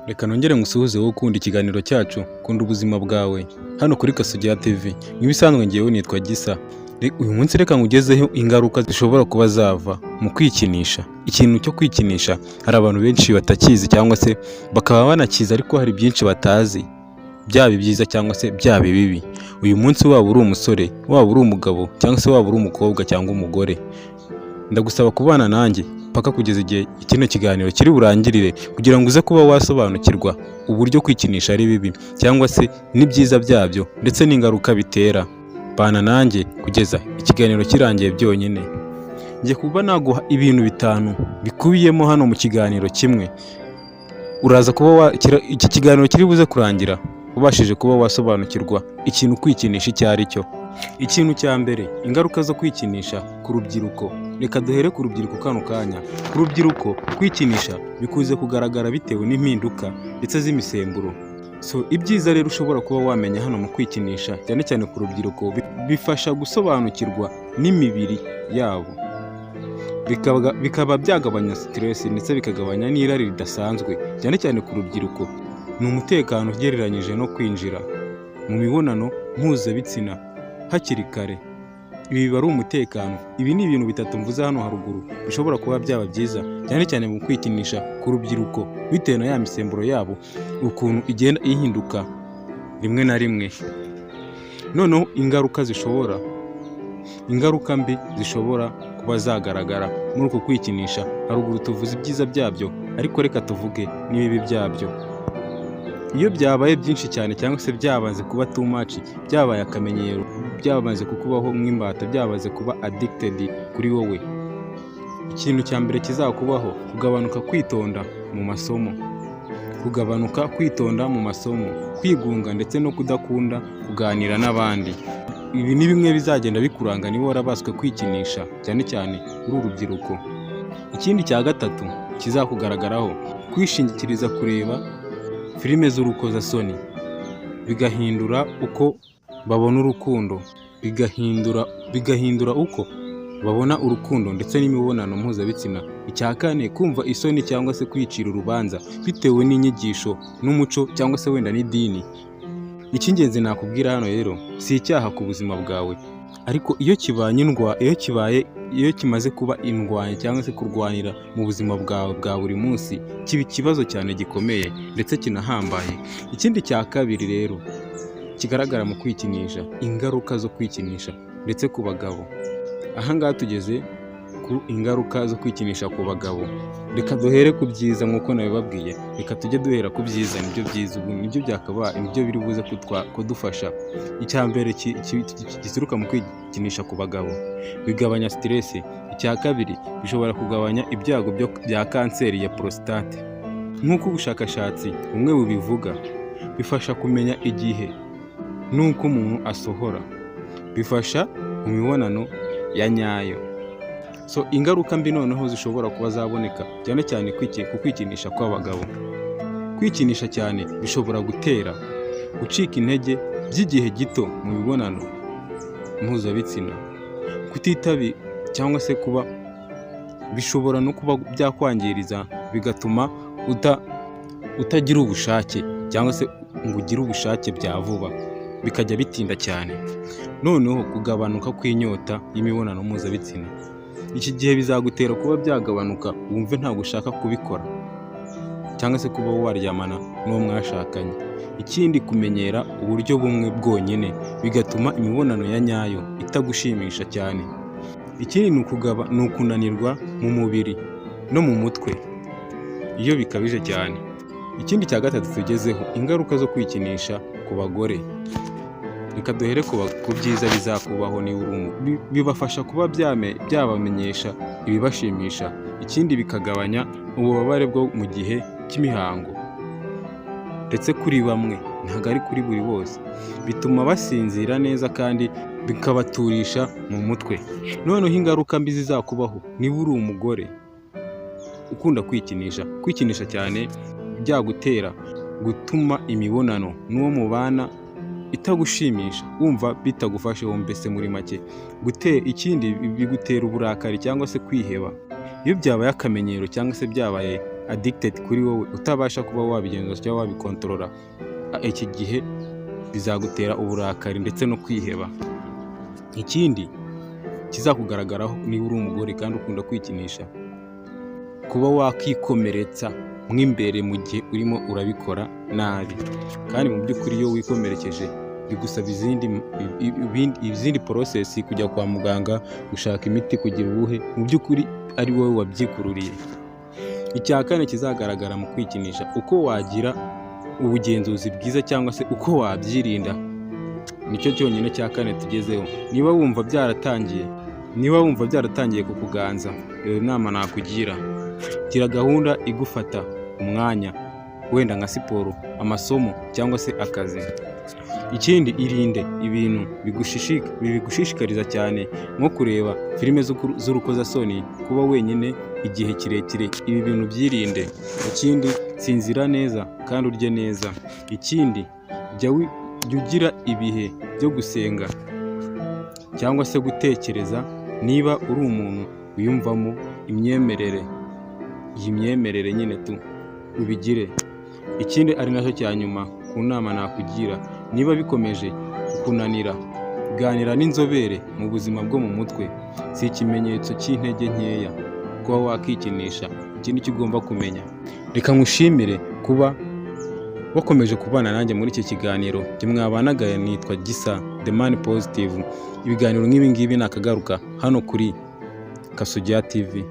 Reka nongere ngusuhuze wowe ukunda ikiganiro cyacu, kunda ubuzima bwawe, hano kuri Kasugira TV. Nk'ibisanzwe ngewe nitwa Gisa. Uyu munsi reka ngugezeho ingaruka zishobora kuba zava mu kwikinisha. Ikintu cyo kwikinisha hari abantu benshi batakizi cyangwa se bakaba banakizi ariko hari byinshi batazi, byaba byiza cyangwa se byaba bibi. Uyu munsi waba uri umusore, waba uri umugabo cyangwa se waba uri umukobwa cyangwa umugore, ndagusaba kubana nanjye paka kugeza igihe kino kiganiro kiri burangirire kugira ngo uze kuba wasobanukirwa uburyo kwikinisha ari bibi cyangwa se n'ibyiza byabyo ndetse n'ingaruka bitera. Bana nanjye kugeza ikiganiro kirangiye byonyine. Ngiye kuba naguha ibintu bitanu bikubiyemo hano mu kiganiro kimwe. Uraza kuba iki kiganiro kiri buze kurangira ubashije kuba wasobanukirwa ikintu kwikinisha icyo ari cyo. Ikintu cya mbere, ingaruka zo kwikinisha ku rubyiruko. Reka duhere ku rubyiruko kano kanya. Ku rubyiruko kwikinisha bikuze kugaragara bitewe n'impinduka ndetse z'imisemburo. Ibyiza rero ushobora kuba wamenya hano mu kwikinisha cyane cyane ku rubyiruko, bifasha gusobanukirwa n'imibiri yabo, bikaba byagabanya stress ndetse bikagabanya n'irari ridasanzwe. Cyane cyane ku rubyiruko ni umutekano ugereranyije no kwinjira mu mibonano mpuzabitsina hakiri kare. Ibi biba ari umutekano. Ibi ni ibintu bitatu mvuze hano haruguru bishobora kuba byaba byiza cyane cyane mu kwikinisha ku rubyiruko bitewe na ya misemburo yabo ukuntu igenda ihinduka rimwe na rimwe. Noneho ingaruka mbi zishobora kuba zagaragara muri uku kwikinisha. Haruguru tuvuze ibyiza byabyo ariko reka tuvuge n'ibibi byabyo. Iyo byabaye byinshi cyane cyangwa se byabaze kuba too much, byabaye akamenyero, byabaze kukubaho nk'imbata, byabaze kuba addicted kuri wowe, ikintu cya mbere kizakubaho kugabanuka kwitonda mu masomo, kwigunga ndetse no kudakunda kuganira n'abandi. Ibi ni bimwe bizagenda bikuranga niba warabaswe kwikinisha cyane cyane uri urubyiruko. Ikindi cya gatatu kizakugaragaraho, kwishingikiriza kureba filime z'urukozasoni, bigahindura uko babona urukundo, bigahindura uko babona urukundo ndetse n'imibonano mpuzabitsina. Icya kane, kumva isoni cyangwa se kwicira urubanza bitewe n'inyigisho n'umuco cyangwa se wenda n'idini. Icy'ingenzi nakubwira hano rero, si icyaha ku buzima bwawe, ariko iyo kimaze kuba indwanya cyangwa se kurwanira mu buzima bwawe bwa buri munsi, kiba ikibazo cyane gikomeye ndetse kinahambaye. Ikindi cya kabiri rero kigaragara mu kwikinisha, ingaruka zo kwikinisha ndetse ku bagabo. Aha ngaha tugeze ku ingaruka zo kwikinisha ku bagabo. Reka duhere ku byiza nk'uko nabibabwiye, reka tujye duhera ku byiza. Nibyo byiza, ubu nibyo byakabaye, nibyo biri buze kudufasha. Icya mbere gituruka mu kwikinisha ku bagabo, bigabanya stress. Icya kabiri, bishobora kugabanya ibyago bya kanseri ya prostate. Nk'uko ubushakashatsi bumwe bubivuga, bifasha kumenya igihe n'uko umuntu asohora, bifasha mu mibonano ya nyayo. Ingaruka mbi noneho zishobora kuba zaboneka cyane cyane ku kwikinisha kw'abagabo. Kwikinisha cyane bishobora gutera gucika intege by'igihe gito mu mibonano mpuzabitsina, kutitabi cyangwa se kuba bishobora no kuba byakwangiriza, bigatuma utagira ubushake cyangwa se ngo ugire ubushake bya vuba, bikajya bitinda cyane. Noneho kugabanuka kw'inyota y'imibonano mpuzabitsina. Iki gihe bizagutera kuba byagabanuka, wumve ntabwo ushaka kubikora cyangwa se kuba waryamana n'uwo mwashakanye. Ikindi, kumenyera uburyo bumwe bwonyine bigatuma imibonano ya nyayo itagushimisha cyane. Ikindi ni ukunanirwa mu mubiri no mu mutwe iyo bikabije cyane. Ikindi cya gatatu tugezeho, ingaruka zo kwikinisha ku bagore. Reka duhere ku byiza bizakubaho niba uri bibafasha kuba byabamenyesha ibibashimisha. Ikindi, bikagabanya ububabare bwo mu gihe cy'imihango ndetse kuri bamwe, ntabwo ari kuri buri bose. Bituma basinzira neza kandi bikabaturisha mu mutwe. Noneho ingaruka mbi zizakubaho niba uri umugore ukunda kwikinisha cyane, byagutera gutuma imibonano n'uwo mubana itagushimisha, wumva bitagufasheho mbese muri make. Ikindi, bigutera uburakari cyangwa se kwiheba. Iyo byabaye akamenyero cyangwa se byabaye addicted kuri wowe, utabasha kuba wabigenza cyangwa wabikontorora, iki gihe bizagutera uburakari ndetse no kwiheba. Ikindi kizakugaragaraho niba uri umugore kandi ukunda kwikinisha, kuba wakikomeretsa mo imbere mu gihe urimo urabikora nabi, kandi mu by'ukuri iyo wikomerekeje bigusaba izindi process, kujya kwa muganga gushaka imiti kugira ubuhe, mu by'ukuri ari wowe wabyikururiye. Icya kane kizagaragara mu kwikinisha, uko wagira ubugenzuzi bwiza cyangwa se uko wabyirinda, nicyo cyonyine cya kane tugezeho. Niba wumva byaratangiye kukuganza, iyo nama nakugira, gira gahunda igufata umwanya, wenda nka siporo, amasomo cyangwa se akazi. Ikindi, irinde ibintu bigushishikariza cyane nko kureba filime z'urukozasoni, kuba wenyine igihe kirekire, ibi bintu byirinde. Ikindi, sinzira neza kandi urye neza. Ikindi, jya ugira ibihe byo gusenga cyangwa se gutekereza, niba uri umuntu wiyumvamo imyemerere, iyi myemerere nyine ubigire. Ikindi ari nacyo cya nyuma ku nama nakugira, niba bikomeje kunanira, ganira n'inzobere mu buzima bwo mu mutwe, si ikimenyetso cy'intege nkeya kuba wakikinisha. Ikindi cyo ugomba kumenya, reka ngushimire kuba wakomeje kubana nanjye muri iki kiganiro. Mwabanaga nitwa Gisa The Man Positive. Ibiganiro nk'ibi ngibi nakagaruka hano kuri Kasugira TV.